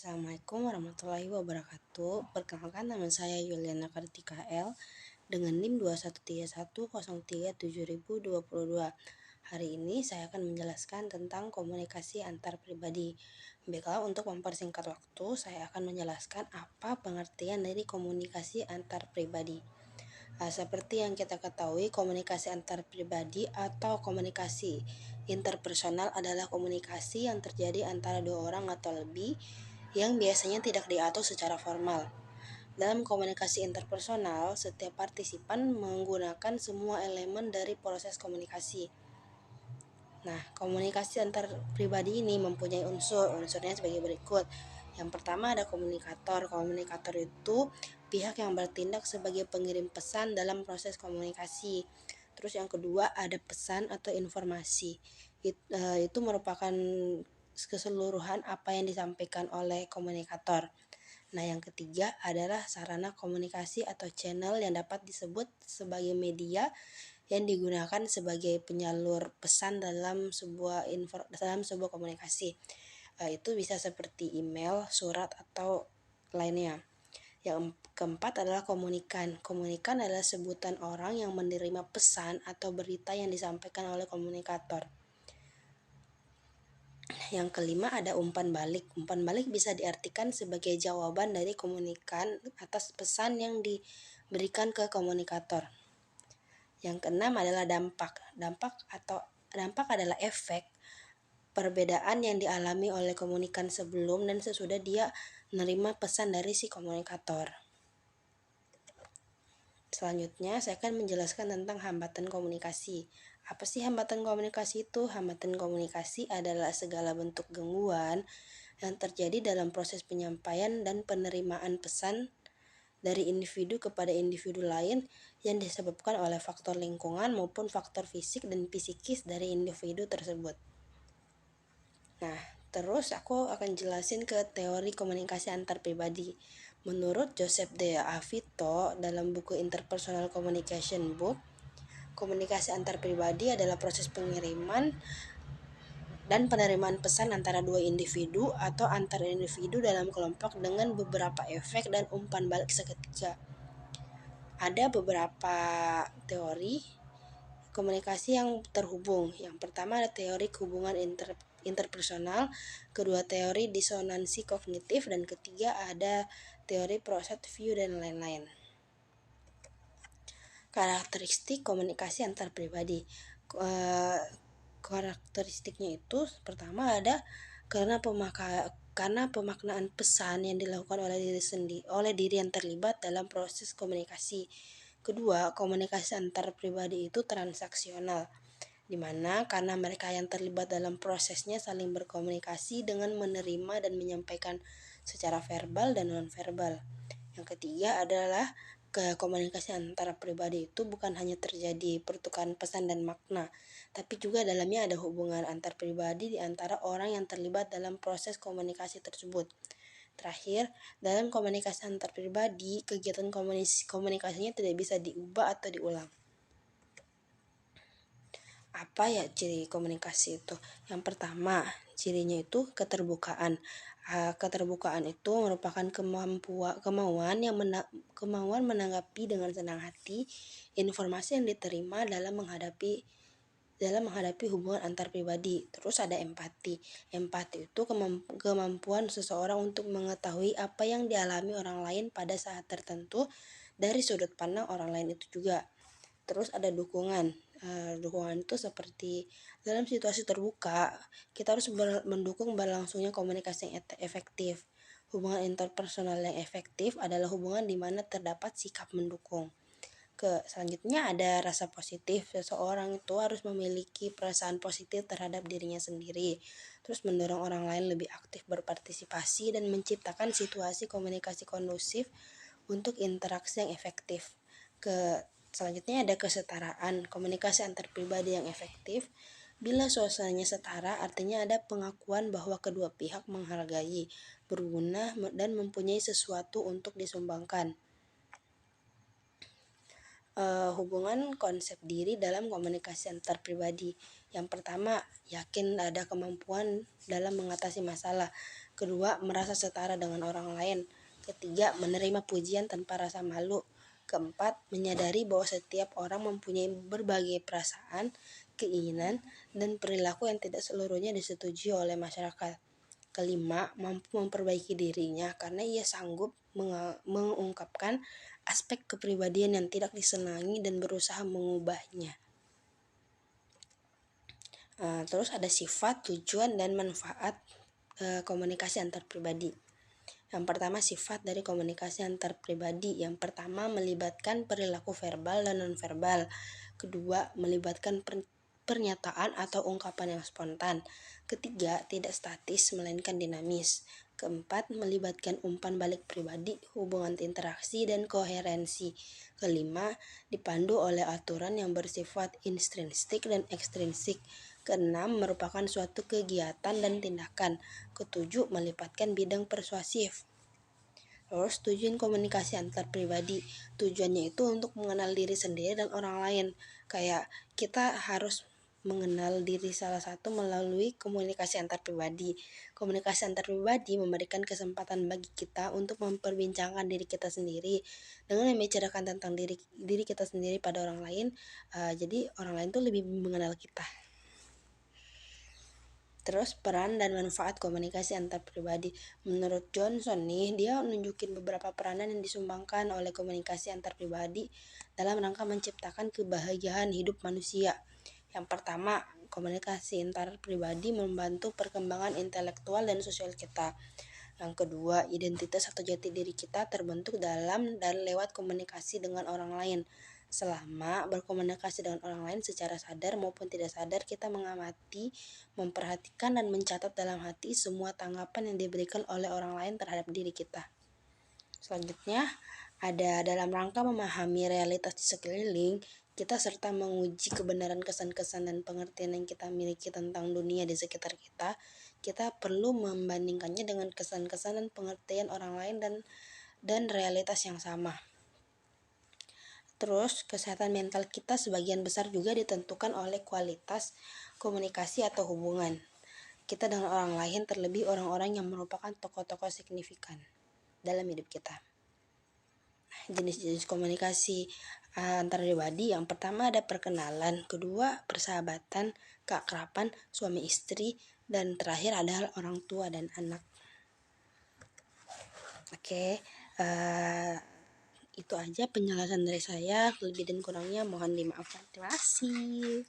Assalamualaikum warahmatullahi wabarakatuh. Perkenalkan, nama saya Yuliana Kartika L dengan NIM 2131037022. Hari ini saya akan menjelaskan tentang komunikasi antar pribadi. Baiklah, untuk mempersingkat waktu, saya akan menjelaskan apa pengertian dari komunikasi antar pribadi. Seperti yang kita ketahui, komunikasi antar pribadi atau komunikasi interpersonal adalah komunikasi yang terjadi antara dua orang atau lebih yang biasanya tidak diatur secara formal. Dalam komunikasi interpersonal, setiap partisipan menggunakan semua elemen dari proses komunikasi. Nah, komunikasi antar pribadi ini mempunyai unsurnya sebagai berikut. Yang pertama ada komunikator. Komunikator itu pihak yang bertindak sebagai pengirim pesan dalam proses komunikasi. Terus yang kedua ada pesan atau informasi. Itu merupakan keseluruhan apa yang disampaikan oleh komunikator. Nah, yang ketiga adalah sarana komunikasi atau channel yang dapat disebut sebagai media yang digunakan sebagai penyalur pesan dalam sebuah komunikasi. Itu bisa seperti email, surat, atau lainnya. Yang keempat adalah komunikan. Komunikan adalah sebutan orang yang menerima pesan atau berita yang disampaikan oleh komunikator. Yang kelima ada umpan balik. Umpan balik bisa diartikan sebagai jawaban dari komunikan atas pesan yang diberikan ke komunikator. Yang keenam adalah dampak. Dampak adalah efek perbedaan yang dialami oleh komunikan sebelum dan sesudah dia menerima pesan dari si komunikator. Selanjutnya, saya akan menjelaskan tentang hambatan komunikasi. Apa sih hambatan komunikasi itu? Hambatan komunikasi adalah segala bentuk gangguan yang terjadi dalam proses penyampaian dan penerimaan pesan dari individu kepada individu lain yang disebabkan oleh faktor lingkungan maupun faktor fisik dan psikis dari individu tersebut. Nah, terus aku akan jelasin ke teori komunikasi antar pribadi. Menurut Joseph De Avito dalam buku Interpersonal Communication Book, komunikasi antar pribadi adalah proses pengiriman dan penerimaan pesan antara dua individu atau antar individu dalam kelompok dengan beberapa efek dan umpan balik seketika. Ada beberapa teori komunikasi yang terhubung. Yang pertama ada teori hubungan interpersonal, kedua teori disonansi kognitif, dan ketiga ada teori process view dan lain-lain. Karakteristik komunikasi antar pribadi. Karakteristiknya itu pertama ada karena pemaknaan pesan yang dilakukan oleh diri yang terlibat dalam proses komunikasi. Kedua, komunikasi antar pribadi itu transaksional, di mana karena mereka yang terlibat dalam prosesnya saling berkomunikasi dengan menerima dan menyampaikan secara verbal dan non-verbal. Yang ketiga adalah komunikasi antara pribadi itu bukan hanya terjadi pertukaran pesan dan makna, tapi juga dalamnya ada hubungan antar pribadi di antara orang yang terlibat dalam proses komunikasi tersebut. Terakhir, dalam komunikasi antar pribadi, kegiatan komunikasinya tidak bisa diubah atau diulang. Apa ya ciri komunikasi itu? Yang pertama, cirinya itu keterbukaan. Keterbukaan itu merupakan kemauan menanggapi dengan senang hati informasi yang diterima dalam menghadapi hubungan antar pribadi. Terus ada empati. Empati itu kemampuan seseorang untuk mengetahui apa yang dialami orang lain pada saat tertentu dari sudut pandang orang lain itu juga. Terus ada dukungan. Dukungan itu seperti dalam situasi terbuka, kita harus mendukung berlangsungnya komunikasi yang efektif. Hubungan interpersonal yang efektif adalah hubungan di mana terdapat sikap mendukung. Selanjutnya ada rasa positif. Seseorang itu harus memiliki perasaan positif terhadap dirinya sendiri, terus mendorong orang lain lebih aktif berpartisipasi dan menciptakan situasi komunikasi kondusif untuk interaksi yang efektif. Selanjutnya ada kesetaraan. Komunikasi antar pribadi yang efektif bila suasananya setara, artinya ada pengakuan bahwa kedua pihak menghargai, berguna, dan mempunyai sesuatu untuk disumbangkan. Hubungan konsep diri dalam komunikasi antar pribadi. Yang pertama, yakin ada kemampuan dalam mengatasi masalah. Kedua, merasa setara dengan orang lain. Ketiga, menerima pujian tanpa rasa malu. Keempat, menyadari bahwa setiap orang mempunyai berbagai perasaan, keinginan, dan perilaku yang tidak seluruhnya disetujui oleh masyarakat. Kelima, mampu memperbaiki dirinya karena ia sanggup mengungkapkan aspek kepribadian yang tidak disenangi dan berusaha mengubahnya. Terus ada sifat, tujuan, dan manfaat komunikasi antar pribadi. Yang pertama, sifat dari komunikasi antar pribadi. Yang pertama, melibatkan perilaku verbal dan nonverbal. Kedua, melibatkan pernyataan atau ungkapan yang spontan. Ketiga, tidak statis melainkan dinamis. Keempat, melibatkan umpan balik pribadi, hubungan interaksi, dan koherensi. Kelima, dipandu oleh aturan yang bersifat intrinsik dan ekstrinsik. Keenam, merupakan suatu kegiatan dan tindakan. Ketujuh, melibatkan bidang persuasif. Terus tujuan komunikasi antar pribadi, tujuannya itu untuk mengenal diri sendiri dan orang lain. Kayak kita harus mengenal diri salah satu melalui komunikasi antar pribadi. Komunikasi antar pribadi memberikan kesempatan bagi kita untuk memperbincangkan diri kita sendiri dengan membicarakan tentang diri kita sendiri pada orang lain. Jadi orang lain tuh lebih mengenal kita. Terus peran dan manfaat komunikasi antar pribadi. Menurut Johnson nih, dia nunjukin beberapa peranan yang disumbangkan oleh komunikasi antar pribadi dalam rangka menciptakan kebahagiaan hidup manusia. Yang pertama, komunikasi antar pribadi membantu perkembangan intelektual dan sosial kita. Yang kedua, identitas atau jati diri kita terbentuk dalam dan lewat komunikasi dengan orang lain. Selama berkomunikasi dengan orang lain secara sadar maupun tidak sadar, kita mengamati, memperhatikan, dan mencatat dalam hati semua tanggapan yang diberikan oleh orang lain terhadap diri kita. Selanjutnya, ada dalam rangka memahami realitas di sekeliling kita serta menguji kebenaran kesan-kesan dan pengertian yang kita miliki tentang dunia di sekitar kita, kita perlu membandingkannya dengan kesan-kesan dan pengertian orang lain dan realitas yang sama. Terus, kesehatan mental kita sebagian besar juga ditentukan oleh kualitas komunikasi atau hubungan kita dengan orang lain, terlebih orang-orang yang merupakan tokoh-tokoh signifikan dalam hidup kita. Jenis-jenis komunikasi antar pribadi, yang pertama ada perkenalan, kedua persahabatan, keakraban, suami istri, dan terakhir adalah orang tua dan anak. Oke, itu aja penjelasan dari saya. Lebih dan kurangnya mohon dimaafkan. Terima kasih.